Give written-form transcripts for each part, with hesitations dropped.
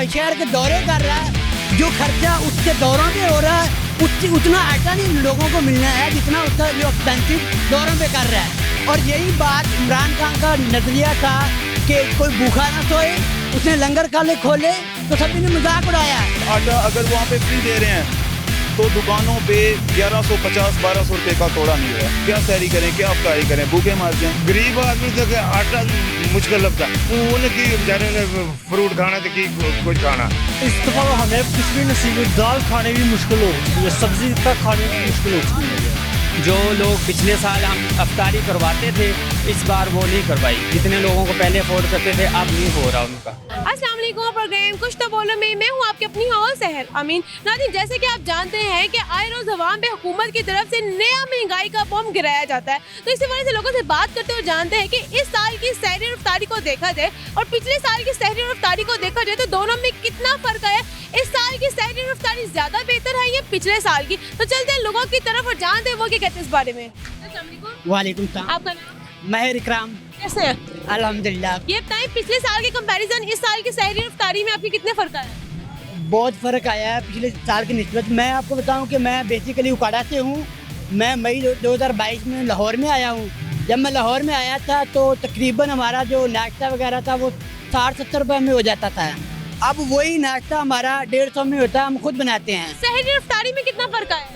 शहर के दौरे कर रहा है, जो खर्चा उसके दौरों पे हो रहा है उतना आटा नहीं लोगों को मिलना है जितना उसका जो एक्सपेंसिव दौरों पे कर रहा है। और यही बात इमरान खान का नजरिया था कि कोई भूखा ना सोए, उसने लंगर खाने खोले तो सभी ने मजाक उड़ाया। आटा अगर वहाँ पे फ्री दे रहे हैं तो दुकानों पे 1150-1200 रुपए का तोड़ा मिल रहा है। क्या सहरी करें, क्या अफ्तारी करें, भूखे मार जाएं। गरीब आदमी तक आटा मुश्किल लगता है, उनकी बेचारे ने फ्रूट खाना तो की कुछ खाना। इस दफा हमें कुछ भी नसीब, दाल खाने भी मुश्किल हो चुकी है, सब्जी तक खाने भी मुश्किल हो चुकी है। जो लोग पिछले साल हम अफ्तारी करवाते थे इस बार वो नहीं करवाई, जितने लोगों को पहले अफोर्ड करते थे अब नहीं हो रहा उनका। अस्सलाम वालेकुम, प्रोग्राम कुछ तो बोलो में मैं हूँ आपकी अपनी हॉस्ट सहर अमीन। नाज़रीन, जैसे कि आप जानते हैं कि आए रोज अवाम पे हुकूमत की तरफ से नया महंगाई का बम गिराया जाता है, तो इसी वजह से लोगों से बात करते हुए जानते हैं कि इस साल की सहरी और इफ्तारी को देखा जाए और पिछले साल की सहरी और इफ्तारी को देखा जाए तो दोनों में कितना फर्क है। इस साल की सहरी और इफ्तारी ज्यादा बेहतर है या पिछले साल की? तो चलते हैं लोगों की तरफ और जानते हैं वो क्या कहते हैं इस बारे में। वालेकुम सलाम। आपका नाम? महर इकराम। कैसे हैं? अल्हम्दुलिल्लाह। ये बताएं पिछले साल के कंपैरिजन इस साल की सहरी और इफ्तारी में आपकी कितने फर्क आया? बहुत फ़र्क आया है पिछले साल की निस्बत। मैं आपको बताऊं कि मैं बेसिकली उकाड़ा से हूं। मैं मई 2022 में लाहौर में आया हूं। जब मैं लाहौर में आया था तो तकरीबन हमारा जो नाश्ता वगैरह था वो 60-70 रुपये में हो जाता था। अब वही नाश्ता हमारा 150 में होता है, हम खुद बनाते हैं। सहरी और इफ्तारी में कितना फर्क आया?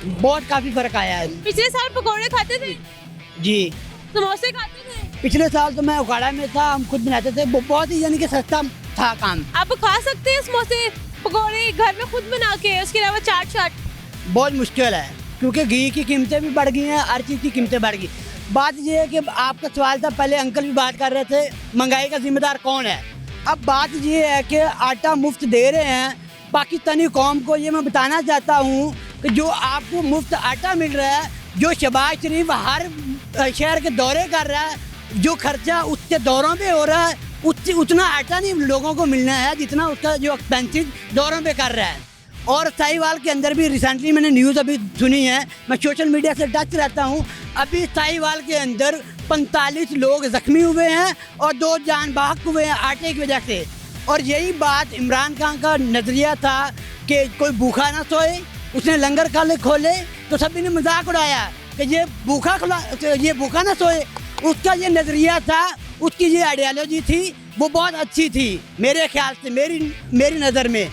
बहुत काफ़ी फ़र्क आया है। पिछले साल पकौड़े खाते थे, जी समोसे खाते थे। पिछले साल तो मैं उकाड़ा में था, हम खुद बनाते थे, वो बहुत ही यानी कि सस्ता था काम। आप खा सकते हैं समोसे पकौड़े घर में खुद बना के, उसके अलावा चाट? बहुत मुश्किल है क्योंकि घी की कीमतें भी बढ़ गई हैं, हर चीज़ की कीमतें बढ़ गई। बात ये है कि आपका सवाल था, पहले अंकल भी बात कर रहे थे महंगाई का जिम्मेदार कौन है। अब बात ये है कि आटा मुफ्त दे रहे हैं पाकिस्तानी कौम को। ये मैं बताना चाहता हूँ कि जो आपको मुफ्त आटा मिल रहा है, जो शहबाज शरीफ हर शहर के दौरे कर रहा है, जो खर्चा उसके दौरों पे हो रहा है उतना आटा नहीं लोगों को मिलना है जितना उसका जो एक्सपेंसिव दौरों पे कर रहा है। और साहिवाल के अंदर भी रिसेंटली मैंने न्यूज़ अभी सुनी है, मैं सोशल मीडिया से टच रहता हूँ, अभी साहिवाल के अंदर 45 लोग जख्मी हुए हैं और 2 जान बहक हुए हैं आटे की वजह से। और यही बात इमरान खान का नज़रिया था कि कोई भूखा ना सोए, उसने लंगर खाने खोले तो सभी ने मजाक उड़ाया कि ये भूखा ना सोए। उसका ये नज़रिया था, उसकी ये आइडियालॉजी थी, वो बहुत अच्छी थी मेरे ख्याल से, मेरी नज़र में।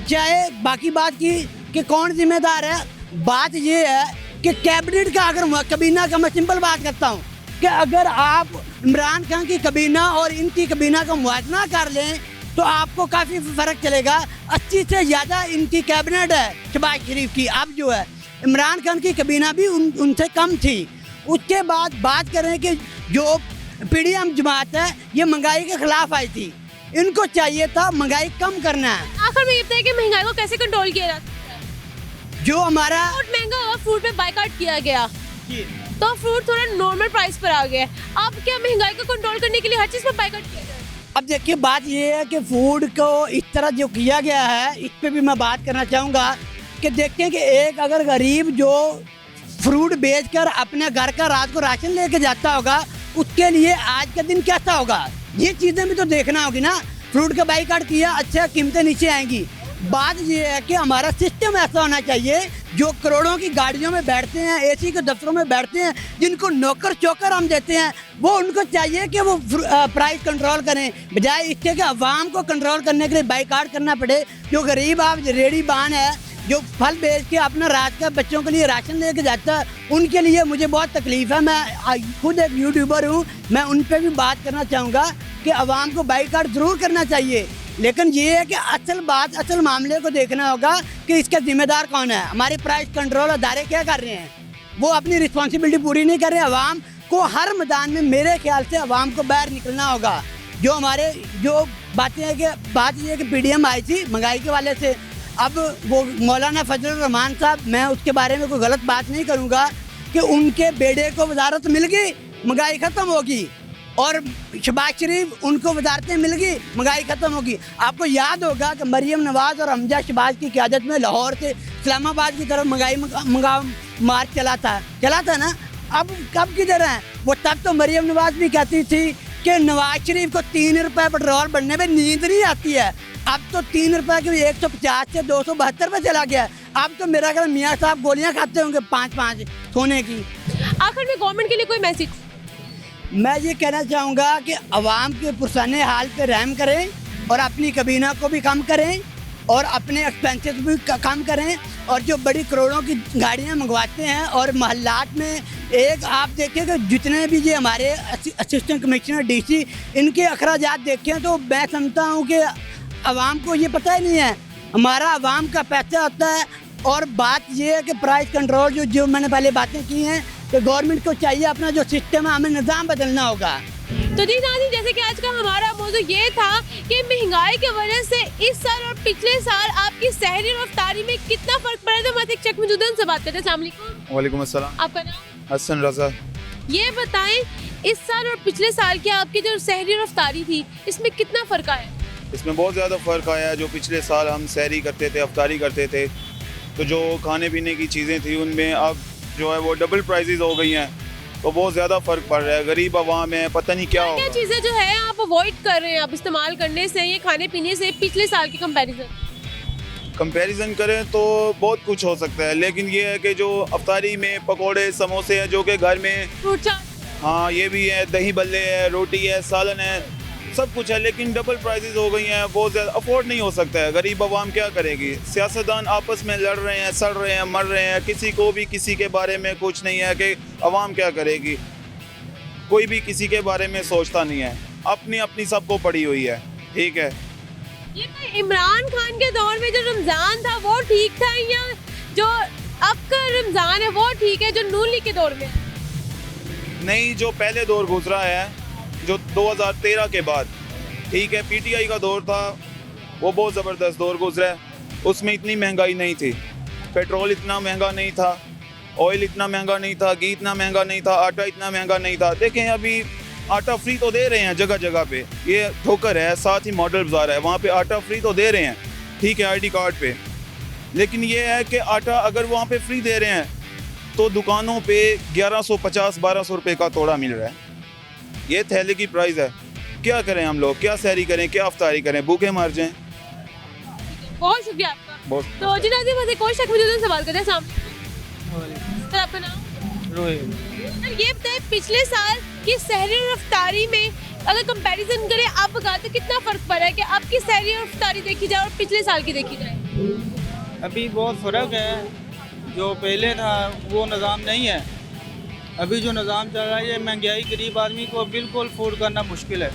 चाहे बाकी बात की कि कौन जिम्मेदार है, बात ये है कि कैबिनेट का अगर कबीना का, मैं सिंपल बात करता हूँ कि अगर आप इमरान खान की कबीना और इनकी कबीना का मुआवजा कर लें तो आपको काफ़ी फ़र्क चलेगा। 80 से ज़्यादा इनकी कैबिनेट है शहबाज शरीफ की। अब जो है इमरान खान की कबीना भी उनसे कम थी। उसके बाद बात करें कि जो पीडीएम जमात है ये महंगाई के खिलाफ आई थी, इनको चाहिए था महंगाई कम करना है। आखिर में ये बताइए कि महंगाई को कैसे कंट्रोल किया जा सकता है? जो हमारा फ्रूट महंगा हुआ, फ्रूट पे बायकॉट किया गया तो फ्रूट थोड़ा नॉर्मल प्राइस पर आ गया। अब क्या महंगाई को कंट्रोल करने के लिए हर चीज़ पर बायकॉट किया जाए? अब देखिए बात ये है कि फूड को इस तरह जो किया गया है, इस पे भी मैं बात करना चाहूँगा कि देखते हैं कि एक अगर गरीब जो फ्रूट बेचकर अपने घर का रात को राशन लेके जाता होगा उसके लिए आज का दिन कैसा होगा, ये चीज़ें भी तो देखना होगी ना। फ्रूट का बाइकाट किया, अच्छा कीमतें नीचे आएंगी। बात ये है कि हमारा सिस्टम ऐसा होना चाहिए, जो करोड़ों की गाड़ियों में बैठते हैं, एसी के दफ्तरों में बैठते हैं, जिनको नौकर चौकर हम देते हैं, वो उनको चाहिए कि वो प्राइस कंट्रोल करें, बजाय इसके कि अवाम को कंट्रोल करने के लिए बाइकाट करना पड़े। जो गरीब आप रेडी बान है, जो फल बेच के अपना रात का बच्चों के लिए राशन लेके जाता है, उनके लिए मुझे बहुत तकलीफ़ है। मैं खुद एक यूट्यूबर हूँ, मैं उन पर भी बात करना चाहूँगा कि अवाम को बाइकाट ज़रूर करना चाहिए, लेकिन ये है कि असल मामले को देखना होगा कि इसका जिम्मेदार कौन है। हमारे प्राइस कंट्रोल अदारे क्या कर रहे हैं, वो अपनी रिस्पॉन्सिबिलिटी पूरी नहीं कर रहे। अवाम को हर मैदान में मेरे ख्याल से अवाम को बाहर निकलना होगा। जो हमारे जो बात ये है कि पीडीएम आई थी महंगाई के वाले से, अब वो मौलाना फजल रहमान साहब, मैं उसके बारे में कोई गलत बात नहीं करूँगा कि उनके बेटे को वजारत मिल गई, महंगाई ख़त्म होगी, और शहबाज शरीफ उनको वजारतें मिल गई, महंगाई ख़त्म होगी। आपको याद होगा कि मरीम नवाज़ और हमजा शहबाज की क़यादत में लाहौर से इस्लामाबाद की तरफ महंगाई मार्च चला था ना। अब कब किधर हैं वो? तब तो मरीम नवाज़ भी कहती थी कि नवाज शरीफ को 3 रुपये पेट्रोल बढ़ने में नींद नहीं आती है। अब तो 3 रुपए की 150 से 272 रुपये चला गया है। अब तो मेरा ख्याल मियाँ साहब गोलियां खाते होंगे 5-5 सोने की। आखिर में गवर्नमेंट के लिए कोई मैसेज? मैं ये कहना चाहूँगा कि आवाम के पुरसाने हाल पे रहम करें और अपनी कबीना को भी कम करें और अपने एक्सपेंसेस भी कम करें, और जो बड़ी करोड़ों की गाड़ियाँ मंगवाते हैं और महल्लात में एक आप देखें कि जितने भी ये हमारे असिस्टेंट कमिश्नर डीसी इनके अखराजात देखें तो मैं समझता हूँ कि आवाम को ये पता ही नहीं है हमारा आवाम का पैसा होता है। और बात ये है कि प्राइस कंट्रोल जो मैंने पहले बातें की हैं कि गवर्नमेंट को चाहिए अपना जो सिस्टम है हमें निज़ाम बदलना होगा। तो जी नाज़रीन, जैसे कि आज का हमारा मौजू ये था कि महंगाई की वजह से इस साल और पिछले साल आपकी सहरी और इफ्तारी में कितना फर्क पड़ा है। तो हमारे एक चेक मौजूद है, उनसे बात करते हैं। अस्सलाम वालेकुम। वालेकुम अस्सलाम। आपका नाम? हसन रजा। ये बताएं, इस साल और पिछले साल की आपकी जो सहरी और इफ्तारी थी इसमें कितना फ़र्क आया? इसमें बहुत ज़्यादा फ़र्क आया है। जो पिछले साल हम सहरी करते थे, अफ्तारी करते थे, तो जो खाने पीने की चीज़ें थी उनमें अब जो है वो डबल प्राइसेस हो गई हैं, तो बहुत ज़्यादा फ़र्क पड़ रहा है। गरीब आवाम है, पता नहीं क्या होगा। क्या चीज़ें जो है आप अवॉइड कर रहे हैं आप इस्तेमाल करने से, ये खाने पीने से पिछले साल की कंपैरिजन करें तो बहुत कुछ हो सकता है, लेकिन ये है कि जो अफ्तारी में पकोड़े समोसे हैं जो कि घर में, फ्रूट चाट, हाँ ये भी है, दही बल्ले है, रोटी है, सालन है, सब कुछ है, लेकिन डबल प्राइसेस हो गई हैं। बहुत ज़्यादा अफोर्ड नहीं हो सकता है। गरीब आवाम क्या करेगी? सियासतदान आपस में लड़ रहे हैं, सड़ रहे हैं, मर रहे हैं, किसी को भी किसी के बारे में कुछ नहीं है कि आवाम क्या करेगी। कोई भी किसी के बारे में सोचता नहीं है, अपनी अपनी सबको पड़ी हुई है। ठीक है, ये तो इमरान खान के दौर में जो रमज़ान था वो ठीक था, या जो अब का रमज़ान है वो ठीक है जो नून लीग के दौर में? नहीं, जो पहले दौर गुजरा है जो 2013 के बाद, ठीक है, पीटीआई का दौर था, वो बहुत ज़बरदस्त दौर गुजरा है। उसमें इतनी महंगाई नहीं थी, पेट्रोल इतना महंगा नहीं था, ऑयल इतना महंगा नहीं था, घी इतना महंगा नहीं था, आटा इतना महंगा नहीं था। देखें अभी आटा फ्री तो दे रहे हैं जगह जगह पे, ये ठोकर है, साथ ही मॉडल बाज़ार है, वहाँ पे आटा फ्री तो दे रहे हैं, ठीक है, आईडी कार्ड पे। लेकिन ये है कि आटा अगर वहाँ पे फ्री दे रहे हैं तो दुकानों पे 1150-1200 रुपये का तोड़ा मिल रहा है। ये थैले की प्राइस है। क्या करें हम लोग? क्या सहरी करें, क्या अफ्तारी करें? भूखे मर जाएं। बहुत शुक्रिया आपका। बहुत तो जी नाज़रीन, बस एक और शख्स मुझे सवाल करते हैं। सर आपका नाम? रोहित। सर ये बताएं, पिछले साल की सहरी और इफ्तारी में अगर कंपैरिजन करें आप बताते कितना फ़र्क पड़ा है कि आपकी सहरी और इफ्तारी देखी जाए और पिछले साल की देखी जाए? अभी बहुत फ़र्क है। जो पहले था वो निज़ाम नहीं है। अभी जो निज़ाम चल रहा है, ये महंगाई गरीब आदमी को बिल्कुल अफोर्ड करना मुश्किल है।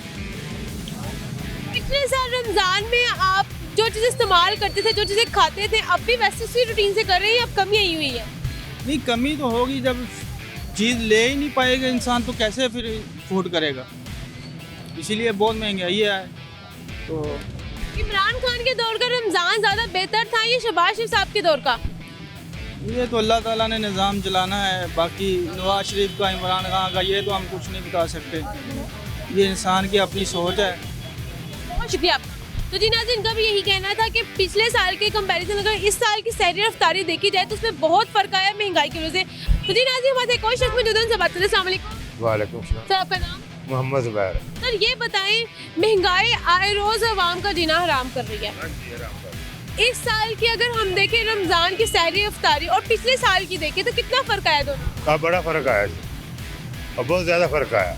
पिछले साल रमज़ान में आप जो चीज़ इस्तेमाल करते थे, जो चीज़ें खाते थे, अब भी वैसे उसी रूटीन से कर रहे हैं या अब कमी आई हुई है? नहीं, कमी तो होगी। जब चीज़ ले ही नहीं पाएगा इंसान तो कैसे फिर अफोर्ड करेगा? इसीलिए बहुत महंगाई है। तो इमरान खान के दौर का रमज़ान ज़्यादा बेहतर था या शहबाज शरीफ साहब के दौर का? ये तो अल्लाह ताला ने निज़ाम चलाना है। बाकी नवाज शरीफ का, इमरान खान का, ये तो हम कुछ नहीं बता सकते। ये इंसान की अपनी सोच है। बहुत शुक्रिया आपका। तो जी नाज़रीन, इनका भी यही कहना था कि पिछले साल के कंपैरिजन अगर इस साल की सहरी और इफ्तारी देखी जाए तो उसमें बहुत फ़र्क आया महंगाई की वजह से। तो जी नाज़रीन, हमारे कोई शख्स मौजूद है, उनसे बात करते हैं। अस्सलाम वालेकुम। वालेकुम सलाम। सर आपका नाम? मोहम्मद ज़ुबैर। सर ये बताएं, महंगाई आए रोज़ आवाम का जीना हराम कर रही है। इस साल की अगर हम देखें रमज़ान की सहरी इफ्तारी और पिछले साल की देखें तो कितना फ़र्क आया दोनों? का बड़ा फ़र्क आया जी, और बहुत ज़्यादा फ़र्क आया।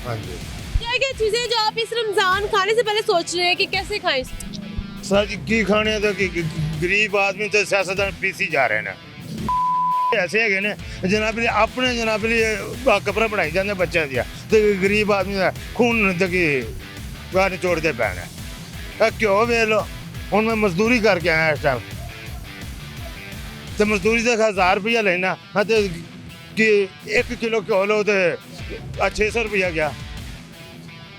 हाँ जी। क्या क्या चीज़ें जो आप इस रमज़ान खाने से पहले सोच रहे हैं कि कैसे खाएं? सर जी की खाने तो कि गरीब आदमी तो सियासतदान पीसी जा रहे हैं ना, ऐसे है ना जनाब अपने जनाब कपड़ा बनाई जाते बच्चों दिया, तो गरीब आदमी का खून की गाह निचोड़ते पैना। क्यों वे लो, हूँ मैं मजदूरी करके आया इस टाइम, तो मजदूरी तो 1000 रुपया लेना, हाँ तो कि 1 किलो घ्यो लो तो 600 रुपया गया,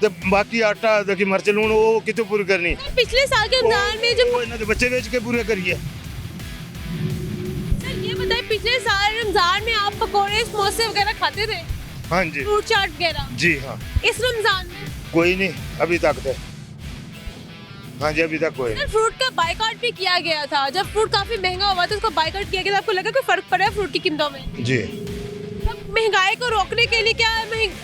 तो बाकी आटा तो कि मिर्च लून वो कितों पूरी करनी? पिछले साल के रमज़ान में जो इन्होंने बच्चे बेच के पूरे करिए। सर ये बताइए, पिछले साल रमज़ान में आप पकौड़े समोसे वगैरह खाते थे? हाँ जी, फ्रूट चाट वगैरह? जी हाँ। इस रमज़ान में कोई नहीं अभी तक तो, हाँ जी अभी तक कोई नहीं। फ्रूट का बाइकआउट भी किया गया था, जब फ्रूट काफी महंगा हुआ था उसका बाइकआउट किया गया था। आपको लगा कोई फर्क पड़ा है फ्रूट की कीमतों में? जी। अब महंगाई को रोकने के लिए क्या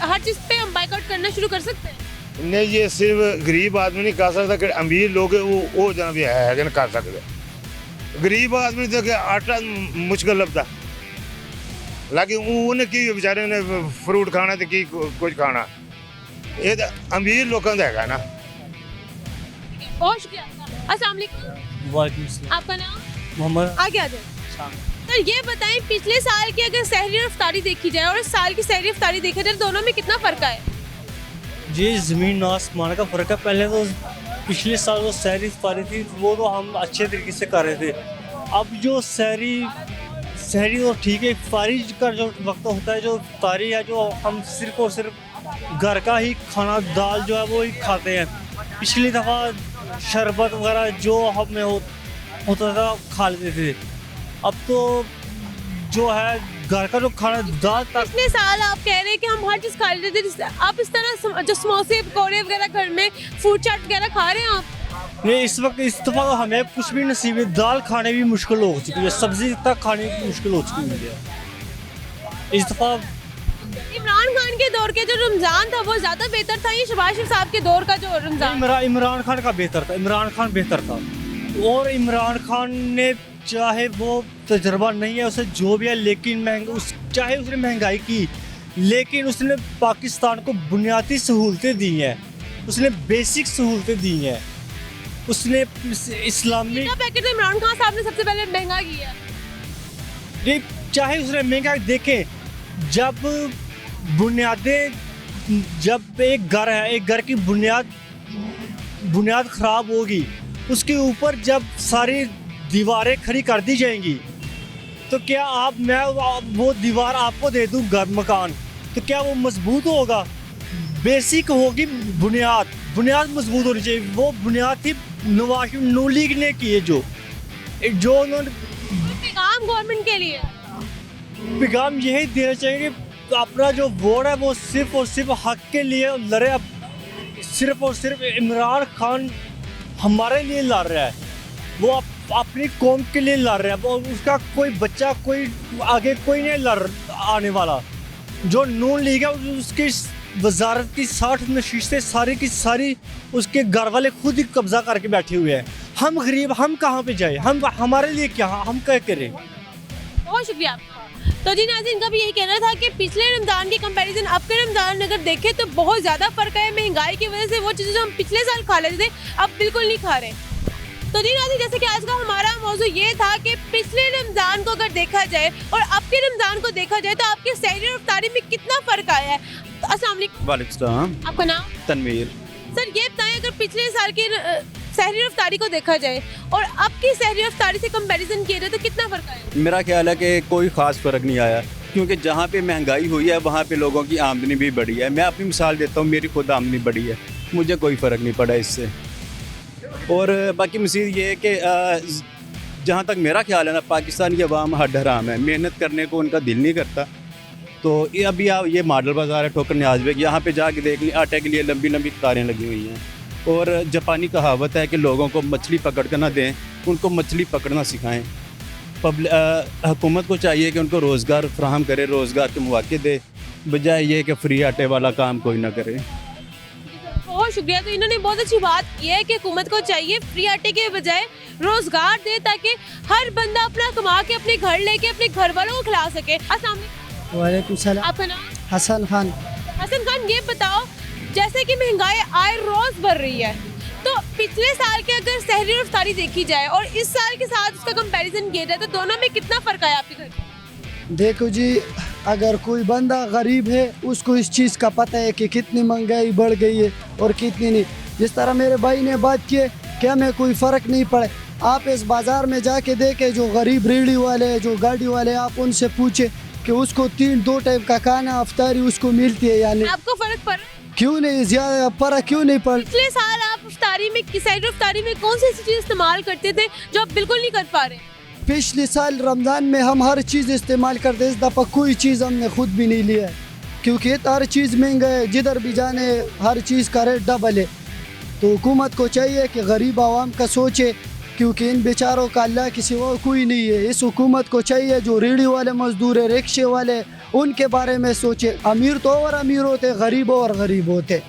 हर चीज पे हम बाइकआउट करना शुरू कर सकते हैं? नहीं ये सिर्फ गरीब आदमी नहीं कर सकता कि अमीर लोग वो जनाब है ना कर सकते गरीब आदमी तो कि आटा मुश्किल लगता लेकिन उन्हें की बेचारे ने फ्रूट खाना तो की कुछ खाना ये तो अमीर लोगों का है ना। बहुत शुक्रिया आपका। अस्सलाम वालेकुम। वालेकुम सलाम। आपका नाम? मोहम्मद आगे आ जाए। सर ये बताएं पिछले साल की अगर सहरी और इफ्तारी देखी जाए और इस साल की सहरी इफ्तारी देखा जाए दोनों में कितना फ़र्क है? ये ज़मीन आसमान का फ़र्क है। पहले तो पिछले साल जो सहरी इफ्तारी थी वो तो हम अच्छे तरीके से कर रहे थे। अब जो सहरी तो ठीक है, इफ्तारी का जो वक्त होता है, जो इफ्तारी है, जो हम सिर्फ और सिर्फ घर का ही खाना दाल जो है वो ही खाते हैं। पिछली दफ़ा शरबत वगैरह जो हमें होता था खा लेते थे। अब तो जो है घर का जो खाना दाल पिछले साल आप कह रहे हैं कि हम हर चीज़ खा लेते थे, आप इस तरह जो समोसे पकौड़े वगैरह घर में फूड चाट वगैरह खा रहे हैं आप? नहीं, इस वक्त इस दफ़ा हमें कुछ भी नसीब है। दाल खाने भी मुश्किल हो चुकी है, सब्जी तक खाने की मुश्किल हो चुकी है इस दफ़ा। इमरान खान के दौर के जो रमज़ान था वो ज़्यादा बेहतर था या शहबाज शरीफ साहब के दौर का जो रमज़ान? इमरान खान का बेहतर था। इमरान खान बेहतर था। और इमरान खान ने चाहे वो तजर्बा नहीं है उसे जो भी है, लेकिन चाहे उसने महंगाई की, लेकिन उसने पाकिस्तान को बुनियादी सहूलतें दी हैं। उसने बेसिक सहूलतें दी हैं। उसने इस्लामी पैकेट तो इमरान खान साहब ने सबसे पहले महंगा किया। ये चाहे उसने महंगा देखे, जब एक घर है, एक घर की बुनियाद खराब होगी, उसके ऊपर जब सारी दीवारें खड़ी कर दी जाएंगी तो क्या मैं वो दीवार आपको दे दूं घर मकान, तो क्या वो मजबूत होगा? बेसिक होगी बुनियाद मजबूत होनी चाहिए। वो बुनियाद थी नवाज नून लीग ने की है, जो उन्होंने पैगाम गवर्नमेंट के लिए पैगाम यही देना चाहिए कि अपना जो वोट है वो सिर्फ और सिर्फ हक के लिए लड़े। सिर्फ और सिर्फ इमरान खान हमारे लिए लड़ रहा है, वो अपनी कौम के लिए लड़ रहा है। वो उसका कोई बच्चा कोई आगे कोई नहीं लड़ आने वाला। जो नून लीग है उसकी वजारत की 60 नशिस्तें सारी की सारी उसके घर वाले खुद ही कब्जा करके बैठे हुए हैं। हम गरीब, हम कहाँ पे जाए? हमारे लिए क्या, हम क्या करें? बहुत शुक्रिया आपका। तो जी नाज़रीन, इनका भी यही कहना था कि पिछले रमज़ान के कंपैरिजन अब के रमज़ान अगर देखें तो बहुत ज़्यादा फ़र्क है। महंगाई की वजह से वो चीज़ें जो हम पिछले साल खा लेते थे अब बिल्कुल नहीं खा रहे। तो जी नाज़रीन, जैसे कि आज का हमारा मौजू ये था कि पिछले रमज़ान को अगर देखा जाए और अब के रमज़ान को देखा जाए तो आपके सहरी और इफ्तारी में कितना फ़र्क आया है। तो अस्सलाम वालेकुम। वालेकुम सलाम। आपका नाम? तनवीर। सर ये बताएं अगर पिछले साल की सहरी और इफ्तारी को देखा जाए और अब की सहरी और इफ्तारी से कंपैरिजन किया जाए तो कितना फ़र्क आया? मेरा ख्याल है कि कोई ख़ास फ़र्क नहीं आया, क्योंकि जहाँ पे महंगाई हुई है वहाँ पे लोगों की आमदनी भी बढ़ी है। मैं अपनी मिसाल देता हूँ, मेरी खुद आमदनी बढ़ी है, मुझे कोई फ़र्क नहीं पड़ा इससे। और बाकी मज़ीद ये है कि जहाँ तक मेरा ख्याल है ना, पाकिस्तान की अवाम हड हराम है, मेहनत करने को उनका दिल नहीं करता। तो ये अभी आप ये मॉडल बाज़ार है ठोकर न्याज बेग, यहाँ पे जाके देख ली आटे के लिए लंबी लंबी कतारें लगी हुई हैं। और जापानी कहावत है कि लोगों को मछली पकड़ कर ना दें, उनको मछली पकड़ना सिखाएं। हुकूमत को चाहिए कि उनको रोज़गार फ्राहम करे, रोज़गार के मौके दे, बजाय ये कि फ्री आटे वाला काम कोई ना करे। बहुत शुक्रिया। तो इन्होंने बहुत अच्छी बात की है कि हुकूमत को चाहिए फ्री आटे के बजाय रोज़गार दे, ताकि हर बंदा अपना कमा के अपने घर लेके अपने घर वालों को खिला सके। अस्सलाम वालेकुम सलाम। आपका नाम? हसन खान। हसन खान, ये बताओ जैसे कि महंगाई आए रोज़ बढ़ रही है, तो पिछले साल के अगर सहरी और इफ्तारी देखी जाए और इस साल के साथ उसका कंपैरिजन किया जाए तो दोनों में कितना फ़र्क आया आपके घर? देखो जी, अगर कोई बंदा गरीब है उसको इस चीज़ का पता है कि कितनी महंगाई बढ़ गई है और कितनी नहीं। जिस तरह मेरे भाई ने बात की है कि हमें कोई फ़र्क नहीं पड़े, आप इस बाज़ार में जाके देखें, जो गरीब रेहड़ी वाले, जो गाड़ी वाले, आप उनसे पूछे कि उसको 2 टाइम का खाना इफ्तारी उसको मिलती है या नहीं। आपको फ़र्क पड़? क्यों नहीं, ज़्यादा फ़र्क क्यों नहीं पड़? पिछले साल आप इफ्तारी में सहरी और इफ्तारी में कौन सी ऐसी चीज़ इस्तेमाल करते थे जो आप बिल्कुल नहीं कर पा रहे? पिछले साल रमज़ान में हम हर चीज़ इस्तेमाल करते, इस दफ़ा कोई चीज़ हमने खुद भी नहीं लिया है, क्योंकि हर चीज़ महंगा है, जिधर भी जाने हर चीज़ का रेट डबल है। तो हुकूमत को चाहिए कि गरीब आवाम का सोचे, क्योंकि इन बेचारों का अल्लाह के सिवा कोई नहीं है। इस हुकूमत को चाहिए जो रेहड़ी वाले मजदूर है, रिक्शे वाले, उनके बारे में सोचे। अमीर तो और अमीर होते, गरीब और गरीब होते।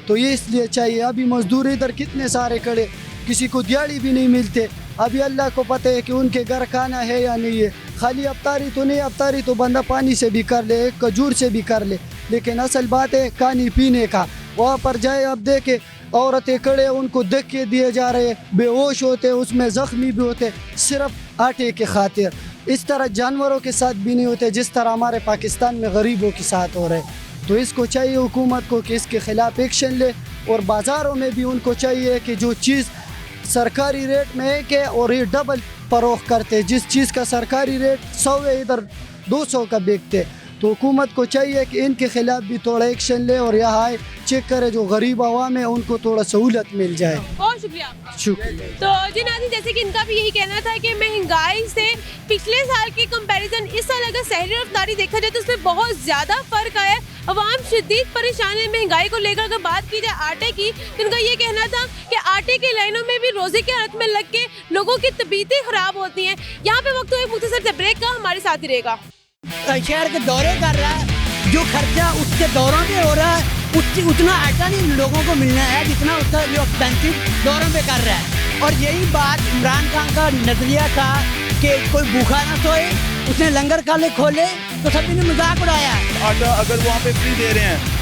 तो ये इसलिए चाहिए। अभी मजदूर इधर कितने सारे खड़े, किसी को दिहाड़ी भी नहीं मिलते। अभी अल्लाह को पता है कि उनके घर खाना है या नहीं है। खाली अफ्तारी तो नहीं, अफ्तारी तो बंदा पानी से भी कर ले, खजूर से भी कर ले, लेकिन असल बात है खाने पीने का। वहाँ पर जाए, अब देखे औरतें खड़े, उनको धक्के दिए जा रहे, बेहोश होते, उसमें ज़ख्मी भी होते, सिर्फ आटे के खातिर। इस तरह जानवरों के साथ भी नहीं होते जिस तरह हमारे पाकिस्तान में गरीबों के साथ हो रहे। तो इसको चाहिए हुकूमत को कि इसके ख़िलाफ़ एक्शन ले, और बाज़ारों में भी उनको चाहिए कि जो चीज़ सरकारी रेट में है कि और ये डबल फरोख्त करते, जिस चीज़ का सरकारी रेट 100 है इधर 200 का बेचते। तो हुकूमत को चाहिए कि इनके ख़िलाफ़ भी थोड़ा एक्शन ले और यहाँ आए, चेक करे जो गरीब आवाम है उनको थोड़ा सहूलत मिल जाए। बहुत शुक्रिया आपका। शुक्रिया। तो जी नाज़रीन, जैसे कि इनका भी यही कहना था कि महंगाई से पिछले साल के कंपैरिजन इस साल अगर सहरी और इफ्तारी देखा जाए तो उसमें बहुत ज़्यादा फ़र्क आया है। अवाम शदीद परेशान है महंगाई को लेकर। अगर बात की जाए आटे की, तो उनका ये कहना था कि आटे की लाइनों में भी रोज़े के हालत में लग के लोगों की तबीयतें ख़राब होती हैं। यहाँ पे वक्त एक मुख्तसर से ब्रेक का, हमारे साथ ही रहेगा। शहर के दौरे कर रहा है, जो खर्चा उसके दौरों पे हो रहा है उतना आटा नहीं लोगों को मिलना है जितना उसका जो एक्सपेंसिव दौरों पे कर रहा है। और यही बात इमरान खान का नजरिया था कि कोई भूखा ना सोए, उसने लंगर काले खोले तो सभी ने मजाक उड़ाया। आटा अगर वहाँ पे फ्री दे रहे हैं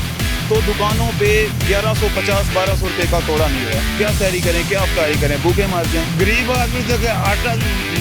तो दुकानों पे 1150-1200 रुपये का तोड़ा मिल रहा है। क्या सहरी करें, क्या अफ्तारी करें, भूखे मार जाएं। गरीब आदमी तो आटा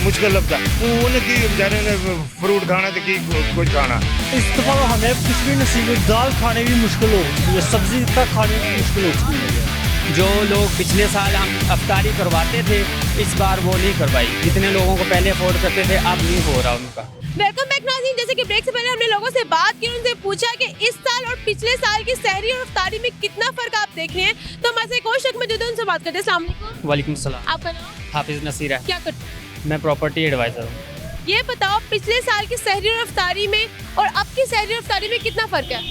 मुश्किल लगता, उन्हें बेचारे ने फ्रूट खाना तो की कुछ खाना। इस दफ़ा हमें कुछ भी नसीब, दाल खाने भी मुश्किल हो चुकी है, सब्जी तक खाने भी मुश्किल हो चुकी है। जो लोग पिछले साल हम अफ्तारी करवाते थे, इस बार वो नहीं करवाई। जितने लोगों को पहले अफोर्ड करते थे अब नहीं हो रहा उनका। वेलकम बैक नाज़रीन, जैसे कि ब्रेक से पहले हमने लोगों से बात की, उनसे पूछा कि इस साल और पिछले साल की सहरी और इफ्तारी में कितना फ़र्क आप देख रहे हैं। तो हमारे से कोई शक में जो उनसे बात करते हैं। अस्सलाम वालेकुम। वालेकुम सलाम। आपका नाम? हाफिज़ नसीर है। क्या करते हैं? मैं प्रॉपर्टी एडवाइज़र हूँ। ये बताओ पिछले साल की सहरी और इफ्तारी में और अब की सहरी और इफ्तारी में कितना फ़र्क है?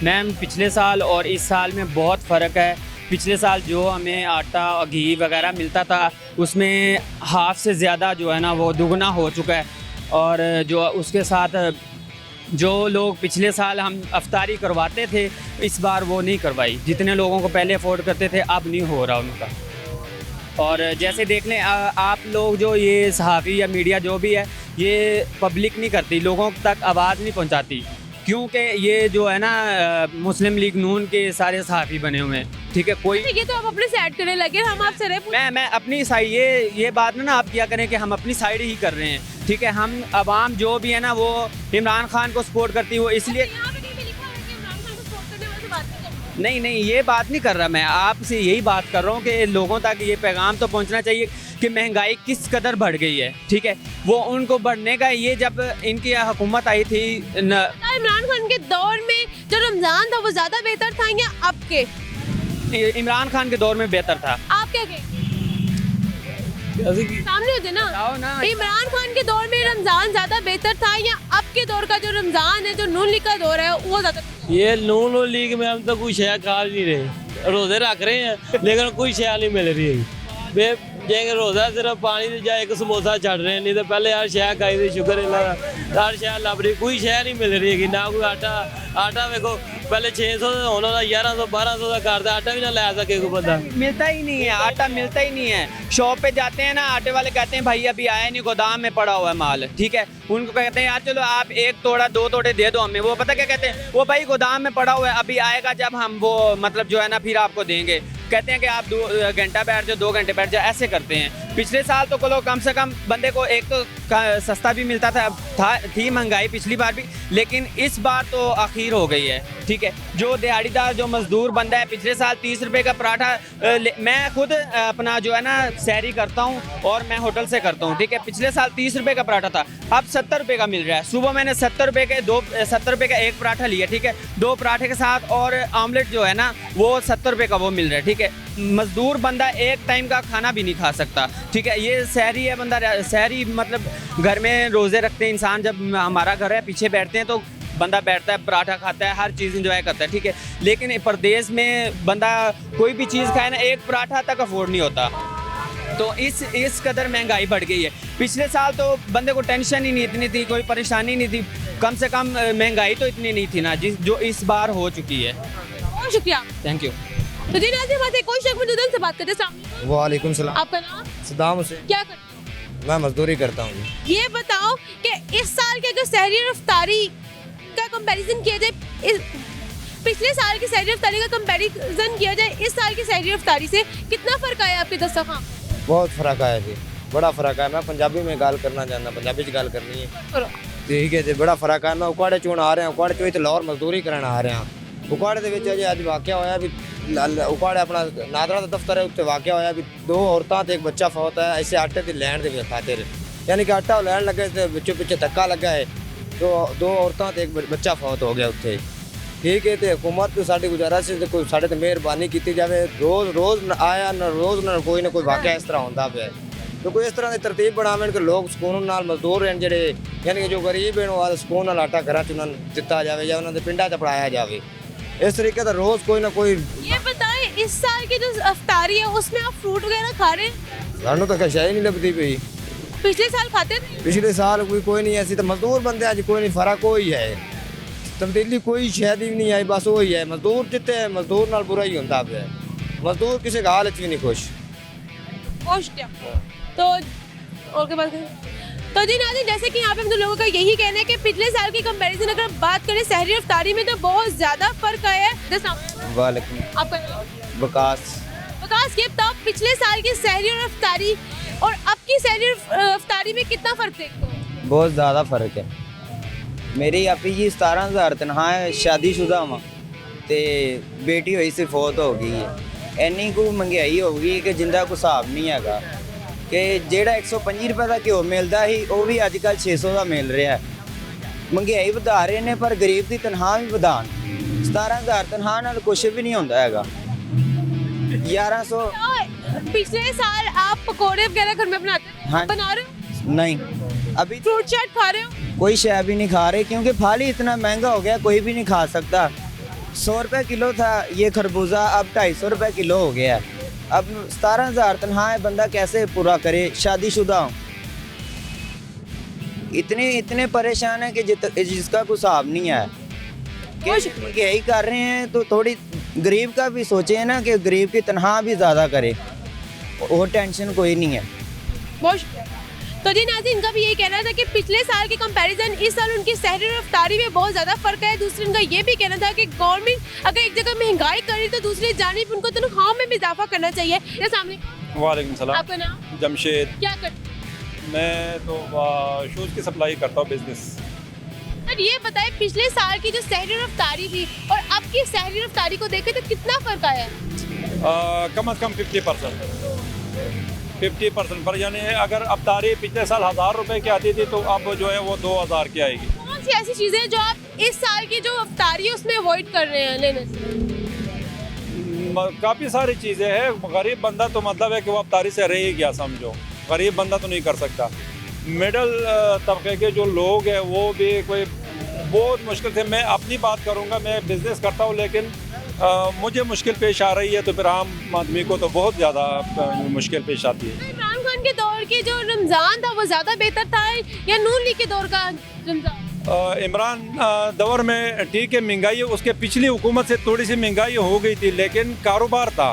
मैम पिछले साल और इस साल में बहुत फ़र्क है। पिछले साल जो हमें आटा और घी वगैरह मिलता था उसमें हाफ से ज़्यादा जो है ना वो दुगना हो चुका है। और जो उसके साथ जो लोग पिछले साल हम अफ्तारी करवाते थे इस बार वो नहीं करवाई। जितने लोगों को पहले अफोर्ड करते थे अब नहीं हो रहा उनका। और जैसे देख लें आप लोग, जो ये सहाफ़ी या मीडिया जो भी है ये पब्लिक नहीं करती, लोगों तक आवाज़ नहीं पहुंचाती, क्योंकि ये जो है ना मुस्लिम लीग नून के सारे सहाफ़ी बने हुए हैं। ठीक है, कोई ये तो आप अपने से ऐड करने लगे, हम आपसे रहे। मैं अपनी साइड ये बात ना आप क्या करें कि हम अपनी साइड ही कर रहे हैं। ठीक है, हम अवाम जो भी है ना वो इमरान खान को सपोर्ट करती है, वो इसलिए नहीं ये बात नहीं कर रहा। मैं आपसे यही बात कर रहा हूँ कि लोगों तक ये पैगाम तो पहुँचना चाहिए कि महंगाई किस कदर बढ़ गई है। ठीक है, वो उनको बढ़ने का ये जब इनकी हुकूमत आई थी इमरान खान के दौर में जो रमज़ान था वो ज़्यादा बेहतर था या अब के? इमरान खान के दौर में बेहतर था। आप क्या कहें? सामने होते ना, इमरान खान के दौर में रमज़ान ज़्यादा बेहतर था या अब के दौर का जो रमज़ान है, जो नून लीग का दौर है वो ज़्यादा? ये नून लीग में हम तो कोई शय खा नहीं रहे, रोज़े रख रहे हैं लेकिन कोई शय नहीं मिल रही है। जे रोज़ा सिर्फ पानी या एक समोसा छड़ रहे हैं, नहीं तो पहले हर शय खाई थी, शुक्र है हर शय लभ रही, कोई शय नहीं मिल रही है। ना कोई आटा वेखो पहले 600 होना 1100-1200 का करता, आटा भी ना ला सके कोई बंदा। मिलता ही नहीं है, आटा मिलता ही नहीं है। शॉप पे जाते हैं ना, आटे वाले कहते हैं भाई अभी आया नहीं, गोदाम में पड़ा हुआ है माल। ठीक है, उनको कहते हैं यार चलो आप 1 तोड़ा 2 तोड़े दे दो हमें। वो पता क्या कहते हैं, वो भाई गोदाम में पड़ा हुआ है, अभी आएगा जब हम वो मतलब जो है ना फिर आपको देंगे। कहते हैं कि आप 2 घंटा बैठ जाओ, 2 घंटे बैठ जाओ, ऐसे करते हैं। पिछले साल तो चलो कम से कम बंदे को एक तो सस्ता भी मिलता थी महंगाई पिछली बार भी, लेकिन इस बार तो आखिर हो गई है। ठीक है, जो दिहाड़ीदार जो मजदूर बंदा है, पिछले साल 30 रुपये का पराठा, मैं खुद अपना जो है ना सहरी करता हूँ और मैं होटल से करता हूँ। ठीक है, पिछले साल 30 रुपये का पराठा था, अब 70 रुपये का मिल रहा है। सुबह मैंने 70 रुपये का एक पराठा लिया। ठीक है, 2 पराठे के साथ और आमलेट जो है ना वो 70 रुपये का वो मिल रहा है। ठीक है, मजदूर बंदा एक टाइम का खाना भी नहीं खा सकता। ठीक है, ये सहरी है, बंदा सहरी मतलब घर में रोज़े रखते हैं इंसान, जब हमारा घर है पीछे बैठते हैं तो बंदा बैठता है, पराठा खाता है, हर चीज़ इंजॉय करता है। ठीक है, लेकिन प्रदेश में बंदा कोई भी चीज़ खाए ना, एक पराठा तक अफोर्ड नहीं होता। तो इस कदर महंगाई बढ़ गई है। पिछले साल तो बंदे को टेंशन ही नहीं इतनी थी, कोई परेशानी नहीं थी, कम से कम महंगाई तो इतनी नहीं थी ना जो इस बार हो चुकी है। बहुत शुक्रिया, थैंक यू। तो जी नाज़रीन, हमारे कोई शक में से बात करते हैं। वालेकुम सलाम। आपका नाम? सद्दाम हुसैन। क्या करते मैं मजदूरी करता हूँ। ये बताओ कि इस साल के अगर सहरी और इफ्तारी का कंपैरिजन किया जाए, पिछले साल की सहरी और इफ्तारी का कंपैरिजन किया जाए इस साल की सहरी और इफ्तारी से, कितना फर्क आया आपके दस्तरखान? बहुत फर्क आया जी, बड़ा फर्क आया। मैं पंजाबी में गल करना चाहता, पंजाबी च गल करनी है। ठीक है जी, बड़ा फर्क आया। मैं उकाड़े चोण आ रहा, उकाड़े चो लाहौर मजदूरी करन आ रहा। उकाड़े दे विच अज वाकया होया भी उकाड़े अपना नादरा दा दफ्तर है, उत्ते वाकया होया भी 2 औरतां ते एक बच्चा फौत है ऐसे आटे दी लैण दे खातिर। यानी कि आटा लैण लगे ते विचों पिछे धक्का लगा है, तो 2 औरतां ते एक बच्चा फौत हो गया उत्थे। ठीक है, तो हुकूमत तो साडी गुजारिश है कोई साडे ते मेहरबानी की जाए। रोज़ आया न रोज़ न कोई वाकया इस तरह होंदा पिया, तो कोई इस तरह की तरतीब बनावे कि लोग सुकून नाल मजदूर हैं जेडे, यानी कि जो गरीब हैं वो सुकून नाल आटा घर च उन्हें दिता जाए या उन्होंने पिंडा च पढ़ाया जाए। इस तरीके का रोज़ कोई ना कोई। ये बताएं, इस साल की जो इफ्तारी है उसमें आप फ्रूट वगैरह खा रहे हैं? सानू तो कशा ही नहीं लगती पई। पिछले साल खाते थे? पिछले साल कोई नहीं, ऐसी तो मजदूर बंदे अज कोई नहीं, फर्क कोई है, तब्दीली कोई शायद ही नहीं आई। बस वही है, मजदूर जिते है मजदूर नाल बुरा ही होता है। मजदूर किसी हाल भी नहीं खुश। तो और के बाद तो जी नाज़रीन, जैसे कि यहाँ पे हम लोगों का यही कहना है कि पिछले साल की कंपैरिजन अगर बात करें सहरी और इफ्तारी में तो बहुत ज़्यादा फर्क आया है। वालेकुम। आपका नाम? विकास। विकास, ये बताओ पिछले साल की सहरी और इफ्तारी और अब की सहरी और इफ्तारी में कितना फर्क देखते हो? बहुत ज़्यादा फर्क है। मेरी आपी जी 17,000 तनख्वाह है, शादीशुदा वा ते बेटी हुई सी फौत हो गई है। इन्नी को महंगाई हो गई कि जिंदा को हिसाब नहीं है कि जेड़ा 125 रुपए का घ्यो मिलता ही वो भी अजकल 600 का मिल रहा है। महंगाई बढ़ा रहे हैं पर गरीब की तनख्वाह भी बढ़ान। 17,000 तनख्वाह नाल कुछ भी नहीं होता है। 1100। पिछले साल आप पकोड़े वगैरह घर में बनाते थे? हाँ। बना रहे हो? नहीं, अभी फ्रूट चाट खा रहे हो? कोई शय भी नहीं खा रहे क्योंकि फल ही इतना महंगा हो गया, कोई भी नहीं खा सकता। 100 रुपये किलो था ये खरबूजा, अब 250 रुपये किलो हो गया। अब 17,000 तनख्वाह है, बंदा कैसे पूरा करे? शादीशुदा हूँ, इतने परेशान है कि जिसका कोई हिसाब नहीं है। यही कर रहे हैं तो थोड़ी गरीब का भी सोचे ना कि गरीब की तनख्वाह भी ज़्यादा करे, और टेंशन कोई नहीं है। बहुत शुक्रिया। तो जी नाज़रीन, इनका भी यही कहना था कि पिछले साल के कंपैरिजन इस साल उनकी सहरी और इफ्तारी में बहुत ज़्यादा फर्क है। दूसरी उनका ये भी कहना था कि गवर्नमेंट अगर एक जगह महंगाई करे तो दूसरी जानिब उनको तनख्वाह में भी इजाफा करना चाहिए। सामने। वालेकुम सलाम। आपका नाम? जमशेद। क्या करते? मैं तो शूज़ की सप्लाई करता हूँ, बिजनेस। सर ये बताएं, पिछले साल की जो सहरी और इफ्तारी थी और अब की सहरी और इफ्तारी को देखें तो कितना फर्क आया है? कम से कम 50% पर, यानी अगर अफ्तारी पिछले साल 1000 रुपए की आती थी तो अब जो है वो 2000 की आएगी। कौन सी ऐसी चीज़ें जो आप इस साल की जो इफ्तारी है उसमें अवॉइड कर रहे हैं लेने से? काफ़ी सारी चीज़ें हैं। गरीब बंदा तो मतलब है कि वो अफ्तारी से रह ही गया, समझो। गरीब बंदा तो नहीं कर सकता। मिडल तबके के जो लोग हैं वो भी कोई बहुत मुश्किल से। मैं अपनी बात करूँगा, मैं बिज़नेस करता हूँ लेकिन मुझे मुश्किल पेश आ रही है, तो फिर आम आदमी को तो बहुत ज़्यादा मुश्किल पेश आती है। इमरान खान के दौर की जो रमज़ान था वो ज़्यादा बेहतर था या नून लीग के दौर का रमज़ान? इमरान दौर में ठीक है, महंगाई उसके पिछली हुकूमत से थोड़ी सी महंगाई हो गई थी लेकिन कारोबार था।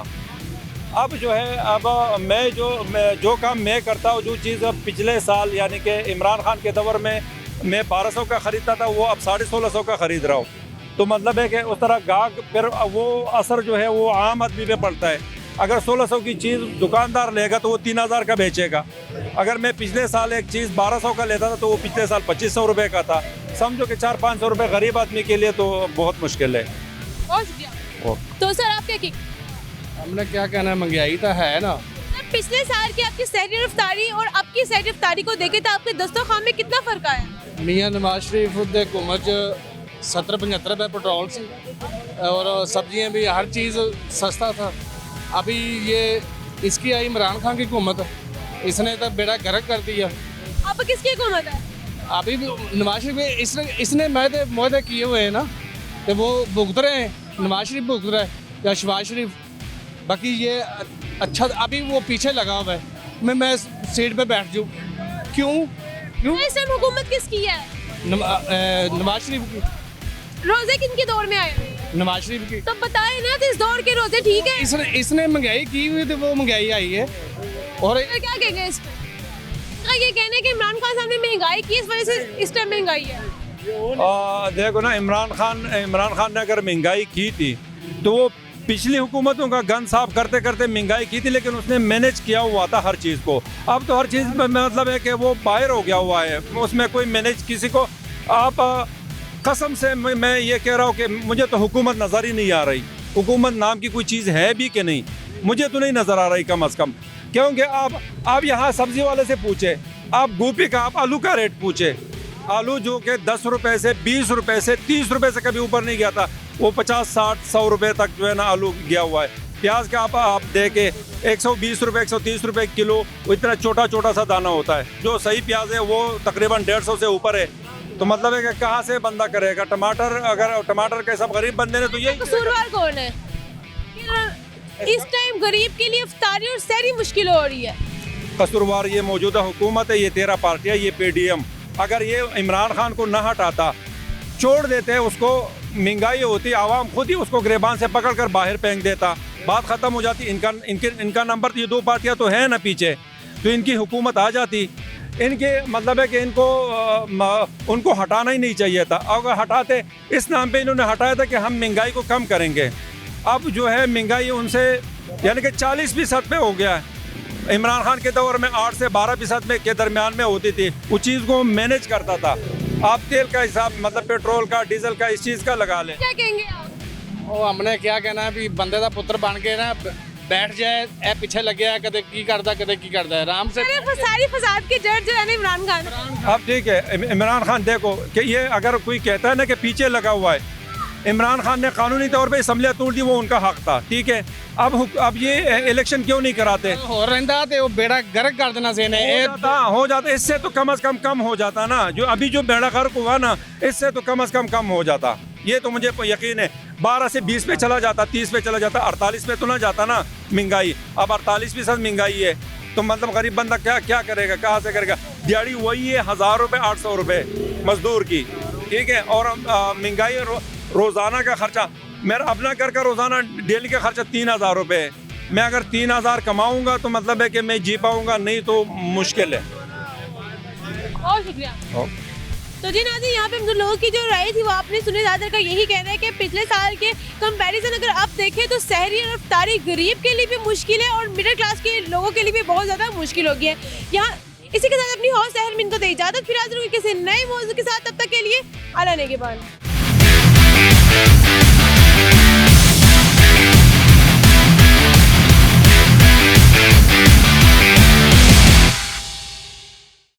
अब जो है, अब मैं जो काम मैं करता हूँ, जो चीज़ अब पिछले साल यानी कि इमरान खान के दौर में मैं 1200 का ख़रीदता था, वो अब 1650 का ख़रीद रहा हूँ। तो मतलब है कि उस तरह गाहक फिर वो असर जो है वो आम आदमी पे पड़ता है। अगर 1600 की चीज़ दुकानदार लेगा तो वो 3000 का बेचेगा। अगर मैं पिछले साल एक चीज़ 1200 का लेता था तो वो पिछले साल 2500 रुपये का था। समझो कि 400-500 रुपये गरीब आदमी के लिए तो बहुत मुश्किल है। बहुत शुक्रिया। तो सर आप क्या हमने क्या कहना, महंगाई तो है ना। सर पिछले साल की आपकी सहरी और इफ्तारी और अब की सहरी इफ्तारी को देखे तो आपके दस्तरखान में कितना फ़र्क आया? मियाँ नवाज शरीफ की हुकूमत 70-75 रुपये पेट्रोल सी और सब्जियां भी, हर चीज़ सस्ता था। अभी ये इसकी आई इमरान खान की हुकूमत, इसने तो बेड़ा गर्क कर दिया। अब किसकी हुकूमत है? अभी नवाज शरीफ इसने मुआहदे किए हुए हैं ना, तो वो भुगत रहे हैं। नवाज शरीफ भुगत रहा है या शहबाज शरीफ। बाकी ये अच्छा, अभी वो पीछे लगा हुआ है। मैं सीट पे बैठ जाऊँ, क्यों इस हुकूमत किसकी है? नवाज शरीफ की। रोज़े किनके दौर में आए? नवाज शरीफ की। तो बताए ना तो इस दौर के रोजे ठीक है। इसने महंगाई की हुई तो वो महंगाई आई है। और तो क्या कहेंगे इस पे? ये कहने कि इमरान खान साहब ने महंगाई की इस वजह से इस टाइम महंगाई है। देखो ना, इमरान खान ने अगर महंगाई की थी तो वो पिछली हुकूमतों का गन साफ करते करते महंगाई की थी, लेकिन उसने मैनेज किया हुआ था हर चीज़ को। अब तो हर चीज़ में मतलब है कि वो बाहर हो गया हुआ है, उसमें कोई मैनेज किसी को। आप कसम से मैं ये कह रहा हूँ कि मुझे तो हुकूमत नज़र ही नहीं आ रही। हुकूमत नाम की कोई चीज़ है भी कि नहीं, मुझे तो नहीं नज़र आ रही कम अज़ कम। क्योंकि आप यहाँ सब्ज़ी वाले से पूछे, आप गोभी का, आप आलू का रेट पूछे, आलू जो कि 10 रुपए से 20 रुपए से 30 रुपए से कभी ऊपर नहीं गया था, वो 50, 60, 100 रुपए तक जो है ना आलू गया हुआ है। प्याज का आप देखे 120 रुपए 130 रुपए किलो, वो इतना छोटा छोटा सा दाना होता है। जो सही प्याज है वो तकरीबन 150 से ऊपर है। तो मतलब है कि कहाँ से बंदा करेगा? टमाटर, अगर टमाटर के सब गरीब बंदे ने तो यही कसूरवार कौन है? इस टाइम गरीब के लिए इफ्तारी और सहरी मुश्किल हो रही है। कसूरवार ये मौजूदा हुकूमत है, ये 13 पार्टियाँ, ये PDM। अगर ये इमरान खान को न हटाता, छोड़ देते उसको, महंगाई होती, आवाम खुद ही उसको गिरबान से पकड़ कर बाहर फेंक देता, बात ख़त्म हो जाती। इनका नंबर, ये 2 पार्टियाँ तो है ना पीछे, तो इनकी हुकूमत आ जाती। इनके मतलब है कि उनको हटाना ही नहीं चाहिए था। अगर हटाते, इस नाम पे इन्होंने हटाया था कि हम महंगाई को कम करेंगे। अब जो है महंगाई उनसे यानी कि 40% पे हो गया है। इमरान खान के दौर में 8 से 12% में के दरमियान में होती थी, उस चीज़ को मैनेज करता था। आप तेल का हिसाब, मतलब पेट्रोल का, डीजल का, इस चीज़ का लगा लें। क्या कहेंगे आप? ਉਹ हमने क्या कहना भी बंदे ਦਾ ਪੁੱਤਰ बन के ना बैठ जाए, ए पीछे लग गया, कदे की करता है, आराम से। सारी फसाद की जड़ जो है ना इमरान खान। अब ठीक है, इमरान खान देखो कि ये अगर कोई कहता है ना कि पीछे लगा हुआ है, इमरान खान ने कानूनी तौर पे असम्बलियाँ तोड़ दी, वो उनका हक था, ठीक है। अब ये इलेक्शन क्यों नहीं कराते? हो रहा तो वो बेड़ा गर्क कर देना से हो जाता, इससे तो कम से कम हो जाता ना। जो अभी जो बेड़ा गर्क हुआ ना, इससे तो कम से कम हो जाता। ये तो मुझे यकीन है। 12 से 20 पे चला जाता, 30 पे चला जाता, 48 पे तो ना जाता ना महंगाई। अब 48% महंगाई है, तो मतलब गरीब बंदा क्या करेगा, कहाँ से करेगा? दिहाड़ी वही है 1000 रुपये 800 रुपये मजदूर की, ठीक है। और महंगाई, रोज़ाना का खर्चा, मेरा अपना घर का रोज़ाना डेली का खर्चा 3000 रुपये है। मैं अगर 3000 कमाऊँगा तो मतलब है कि मैं जी पाऊँगा, नहीं तो मुश्किल है। बहुत शुक्रिया। तो जी नाज़रीन, यहाँ पे हम लोगों की जो राय थी वो आपने सुनी। ज़्यादातर का यही कहना है कि पिछले साल के कंपैरिजन अगर आप देखें तो सहरी और इफ्तारी गरीब के लिए भी मुश्किल है और मिडिल क्लास के लोगों के लिए भी बहुत ज़्यादा मुश्किल हो गई है। यहाँ इसी के साथ अपनी हौसला इनको दे इजाज़त, फिर हाजिर होंगे किसी नए मौजू के साथ। तब तक के लिए अल्लाह ने के बाद।